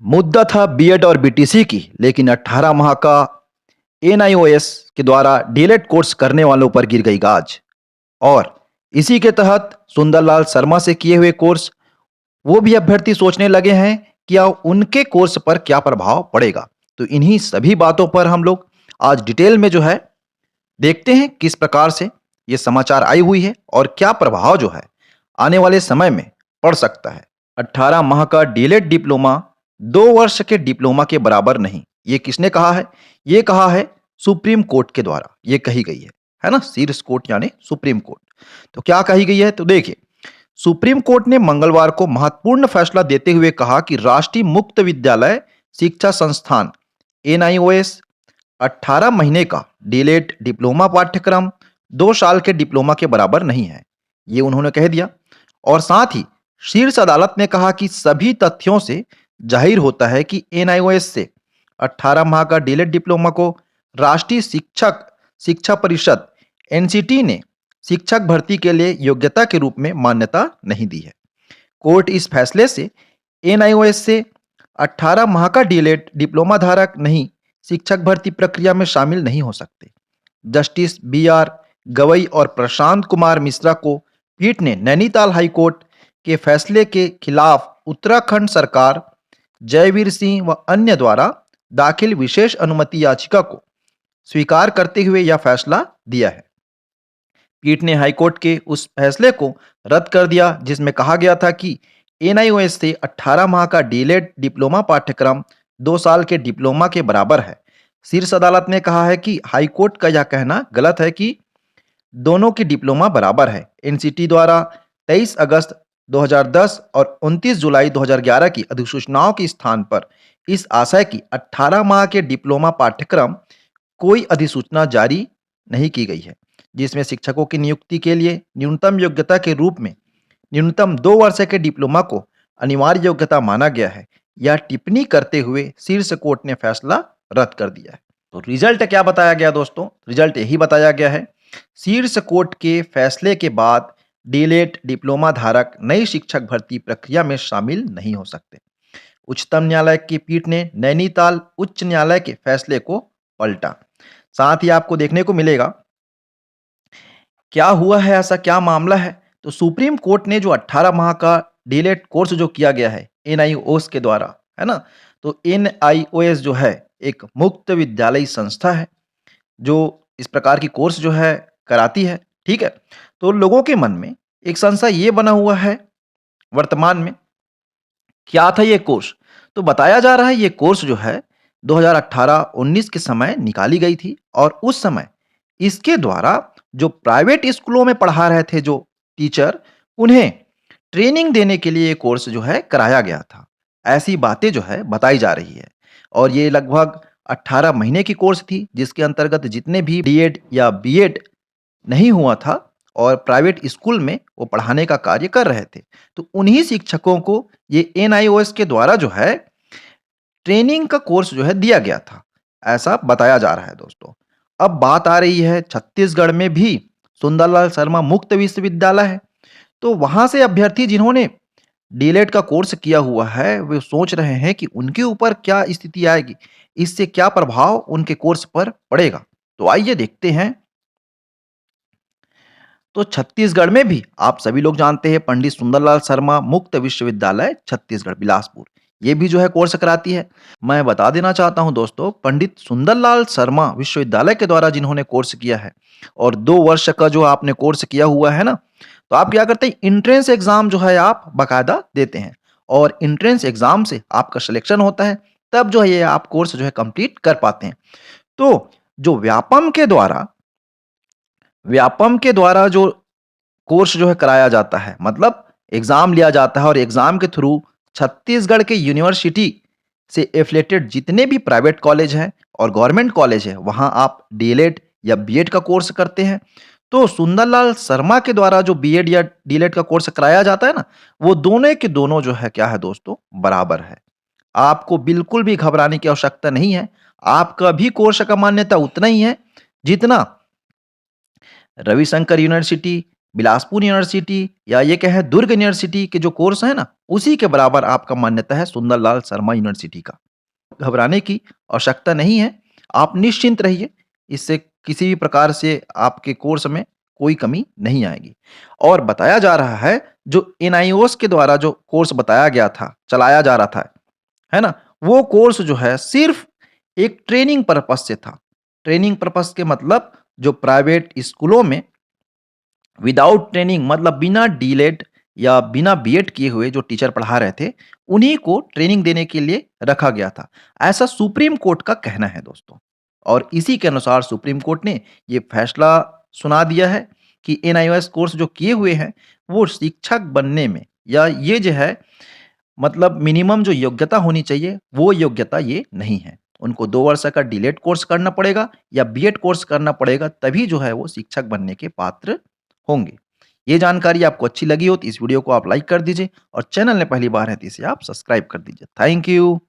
मुद्दा था बीएड और बीटीसी की, लेकिन 18 माह का एनआईओएस के द्वारा डीएलएड कोर्स करने वालों पर गिर गई गाज। और इसी के तहत सुंदरलाल शर्मा से किए हुए कोर्स, वो भी अभ्यर्थी सोचने लगे हैं कि अब उनके कोर्स पर क्या प्रभाव पड़ेगा। तो इन्हीं सभी बातों पर हम लोग आज डिटेल में जो है देखते हैं किस प्रकार से ये समाचार आई हुई है और क्या प्रभाव जो है आने वाले समय में पड़ सकता है। 18 माह का डीएलएड डिप्लोमा 2 वर्ष के डिप्लोमा के बराबर नहीं, ये किसने कहा है? ये कहा है सुप्रीम कोर्ट के द्वारा, ये कही गई है ना, शीर्ष कोर्ट यानी सुप्रीम कोर्ट। तो क्या कही गई है, तो देखिए, सुप्रीम कोर्ट ने मंगलवार को महत्वपूर्ण फैसला देते हुए कहा कि राष्ट्रीय मुक्त विद्यालय शिक्षा संस्थान एनआईओएस 18 महीने का डीएलएड डिप्लोमा पाठ्यक्रम 2 साल के डिप्लोमा के बराबर नहीं है, ये उन्होंने कह दिया। और साथ ही शीर्ष अदालत ने कहा कि सभी तथ्यों से जाहिर होता है कि एनआईओएस से 18 माह का डीएलएड डिप्लोमा को राष्ट्रीय शिक्षक शिक्षा परिषद एनसीटी ने शिक्षक भर्ती के लिए योग्यता के रूप में मान्यता नहीं दी है। कोर्ट इस फैसले से एनआईओएस से 18 माह का डीएलएड डिप्लोमा धारक नहीं शिक्षक भर्ती प्रक्रिया में शामिल नहीं हो सकते। जस्टिस बी आर गवई और प्रशांत कुमार मिश्रा को पीठ ने नैनीताल हाईकोर्ट के फैसले के खिलाफ उत्तराखंड सरकार, जयवीर सिंह व अन्य द्वारा दाखिल विशेष अनुमति याचिका को स्वीकार करते हुए यह फैसला दिया है। पीठ ने हाईकोर्ट के उस फैसले को रद्द कर दिया जिसमें कहा गया था कि एनआईओएस से 18 माह का डीएलएड डिप्लोमा पाठ्यक्रम 2 साल के डिप्लोमा के बराबर है। शीर्ष अदालत ने कहा है कि हाईकोर्ट का यह कहना गलत है कि दोनों की डिप्लोमा बराबर है। एनसीटी द्वारा 23 अगस्त 2010 और 29 जुलाई 2011 की अधिसूचनाओं के स्थान पर इस आशय की 18 माह के डिप्लोमा पाठ्यक्रम कोई अधिसूचना जारी नहीं की गई है, जिसमें शिक्षकों की नियुक्ति के लिए न्यूनतम योग्यता के रूप में न्यूनतम 2 वर्ष के डिप्लोमा को अनिवार्य योग्यता माना गया है। यह टिप्पणी करते हुए शीर्ष कोर्ट ने फैसला रद्द कर दिया है। तो रिजल्ट क्या बताया गया दोस्तों? रिजल्ट यही बताया गया है, शीर्ष कोर्ट के फैसले के बाद डीएलएड डिप्लोमा धारक नई शिक्षक भर्ती प्रक्रिया में शामिल नहीं हो सकते। उच्चतम न्यायालय की पीठ ने नैनीताल उच्च न्यायालय के फैसले को पलटा। साथ ही आपको देखने को मिलेगा क्या हुआ है, ऐसा क्या मामला है। तो सुप्रीम कोर्ट ने जो 18 माह का डीएलएड कोर्स जो किया गया है एनआईओएस के द्वारा, है ना, तो एनआईओएस जो है एक मुक्त विद्यालयी संस्था है जो इस प्रकार की कोर्स जो है कराती है, ठीक है। तो लोगों के मन में एक संशय ये बना हुआ है वर्तमान में, क्या था ये कोर्स? तो बताया जा रहा है ये कोर्स जो है 2018-19 के समय निकाली गई थी और उस समय इसके द्वारा जो प्राइवेट स्कूलों में पढ़ा रहे थे जो टीचर, उन्हें ट्रेनिंग देने के लिए ये कोर्स जो है कराया गया था। ऐसी बातें जो है बताई जा रही है और ये लगभग 18 महीने की कोर्स थी जिसके अंतर्गत जितने भी डीएड या बीएड नहीं हुआ था और प्राइवेट स्कूल में वो पढ़ाने का कार्य कर रहे थे, तो उन्हीं शिक्षकों को ये एनआईओएस के द्वारा जो है ट्रेनिंग का कोर्स जो है दिया गया था, ऐसा बताया जा रहा है दोस्तों। अब बात आ रही है छत्तीसगढ़ में भी सुंदरलाल शर्मा मुक्त विश्वविद्यालय है, तो वहां से अभ्यर्थी जिन्होंने डीएलएड का कोर्स किया हुआ है वे सोच रहे हैं कि उनके ऊपर क्या स्थिति आएगी, इससे क्या प्रभाव उनके कोर्स पर पड़ेगा। तो आइए देखते हैं। तो छत्तीसगढ़ में भी आप सभी लोग जानते हैं पंडित सुंदरलाल शर्मा मुक्त विश्वविद्यालय छत्तीसगढ़ बिलासपुर, ये भी जो है कोर्स कराती है। मैं बता देना चाहता हूं दोस्तों, पंडित सुंदरलाल शर्मा विश्वविद्यालय के द्वारा जिन्होंने कोर्स किया है और 2 वर्ष का जो आपने कोर्स किया हुआ है ना, तो आप क्या करते हैं, इंट्रेंस एग्जाम जो है आप बाकायदा देते हैं और इंट्रेंस एग्जाम से आपका सिलेक्शन होता है, तब जो है ये आप कोर्स जो है कंप्लीट कर पाते हैं। तो जो व्यापम के द्वारा जो कोर्स जो है कराया जाता है, मतलब एग्जाम लिया जाता है और एग्जाम के थ्रू छत्तीसगढ़ के यूनिवर्सिटी से एफिलेटेड जितने भी प्राइवेट कॉलेज हैं और गवर्नमेंट कॉलेज है वहां आप डीएलएड या बीएड का कोर्स करते हैं। तो सुंदरलाल शर्मा के द्वारा जो बीएड या डीएलएड का कोर्स कराया जाता है ना, वो दोनों के दोनों जो है क्या है दोस्तों, बराबर है। आपको बिल्कुल भी घबराने की आवश्यकता नहीं है। आपका भी कोर्स का मान्यता उतना ही है जितना रविशंकर यूनिवर्सिटी, बिलासपुर यूनिवर्सिटी या ये कहें दुर्ग यूनिवर्सिटी के जो कोर्स है ना, उसी के बराबर आपका मान्यता है सुंदरलाल शर्मा यूनिवर्सिटी का। घबराने की आवश्यकता नहीं है, आप निश्चिंत रहिए, इससे किसी भी प्रकार से आपके कोर्स में कोई कमी नहीं आएगी। और बताया जा रहा है, जो एनआईओएस के द्वारा जो कोर्स बताया गया था, चलाया जा रहा था, है ना? वो कोर्स जो है सिर्फ़ एक ट्रेनिंग पर्पज़ से था। ट्रेनिंग पर्पज़ के मतलब जो प्राइवेट स्कूलों में विदाउट ट्रेनिंग मतलब बिना डीलेड या बिना बीएड किए हुए जो टीचर पढ़ा रहे थे, उन्हीं को ट्रेनिंग देने के लिए रखा गया था। ऐसा सुप्रीम कोर्ट का कहना है दोस्तों। और इसी के अनुसार सुप्रीम कोर्ट ने ये फैसला सुना दिया है कि एनआईओएस कोर्स जो किए हुए हैं, वो शिक्षक बनने में या ये जो है मतलब मिनिमम जो योग्यता होनी चाहिए, वो योग्यता ये नहीं है। उनको 2 वर्ष का डीलेड कोर्स करना पड़ेगा या बीएड कोर्स करना पड़ेगा, तभी जो है वो शिक्षक बनने के पात्र होंगे। ये जानकारी आपको अच्छी लगी हो तो इस वीडियो को आप लाइक कर दीजिए और चैनल में पहली बार है तो इसे आप सब्सक्राइब कर दीजिए। Thank you.